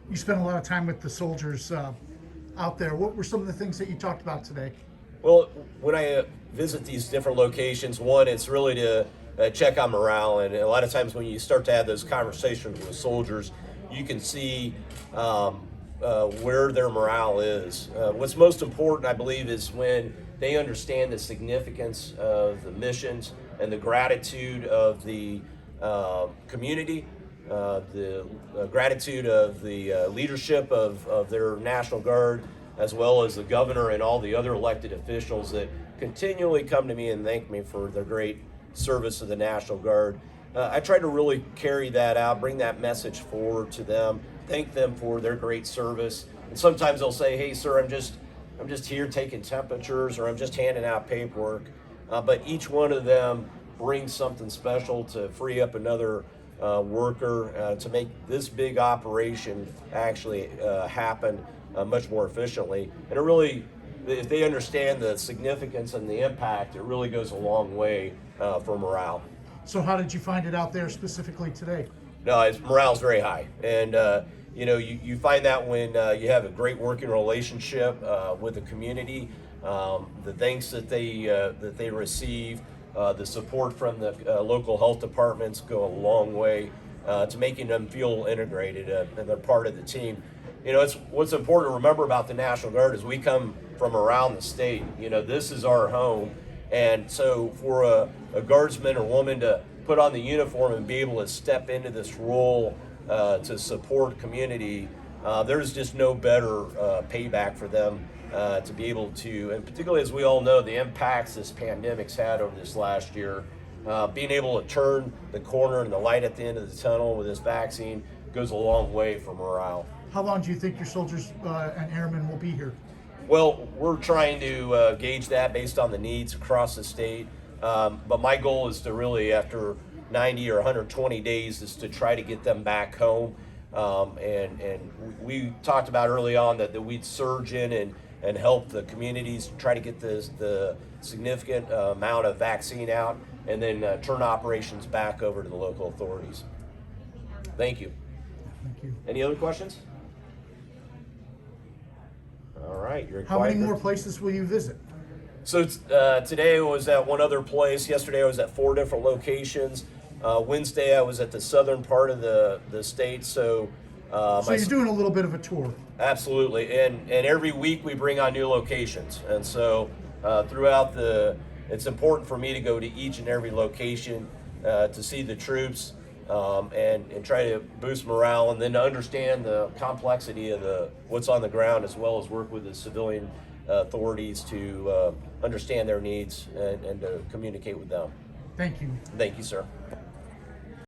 You spent a lot of time with the soldiers out there. What were some of the things that you talked about today? Well, when I visit these different locations, one, it's really to check on morale. And a lot of times when you start to have those conversations with soldiers, you can see where their morale is. What's most important, I believe, is when they understand the significance of the missions and the gratitude of the community, the gratitude of the leadership of their National Guard, as well as the governor and all the other elected officials that continually come to me and thank me for their great service of the National Guard. I try to really carry that out, bring that message forward to them, thank them for their great service. And sometimes they'll say, "Hey, sir, I'm just here taking temperatures, or I'm just handing out paperwork." But each one of them brings something special to free up another worker to make this big operation actually happen much more efficiently. And it really, if they understand the significance and the impact, it really goes a long way for morale. So how did you find it out there specifically today? No, morale's very high, and you find that when you have a great working relationship with the community, the thanks that they receive, the support from the local health departments go a long way to making them feel integrated and they're part of the team. It's what's important to remember about the National Guard is we come from around the state. This is our home, and so for a guardsman or woman to put on the uniform and be able to step into this role to support community, there's just no better payback for them to be able to, and particularly as we all know, the impacts this pandemic's had over this last year, being able to turn the corner and the light at the end of the tunnel with this vaccine goes a long way for morale. How long do you think your soldiers and airmen will be here? Well, we're trying to gauge that based on the needs across the state. But my goal is to really, after 90 or 120 days, is to try to get them back home. And we talked about early on that we'd surge in and help the communities try to get the significant amount of vaccine out, and then turn operations back over to the local authorities. Thank you. Thank you. Any other questions? All right. You're How quiet many more group. places will you visit? So today I was at one other place. Yesterday I was at 4 different locations. Wednesday I was at the southern part of the state. So So you're doing a little bit of a tour. absolutely, and every week we bring on new locations, and so throughout it's important for me to go to each and every location to see the troops and try to boost morale, and then to understand the complexity of what's on the ground, as well as work with the civilian authorities to understand their needs and to communicate with them. Thank you. Thank you, sir.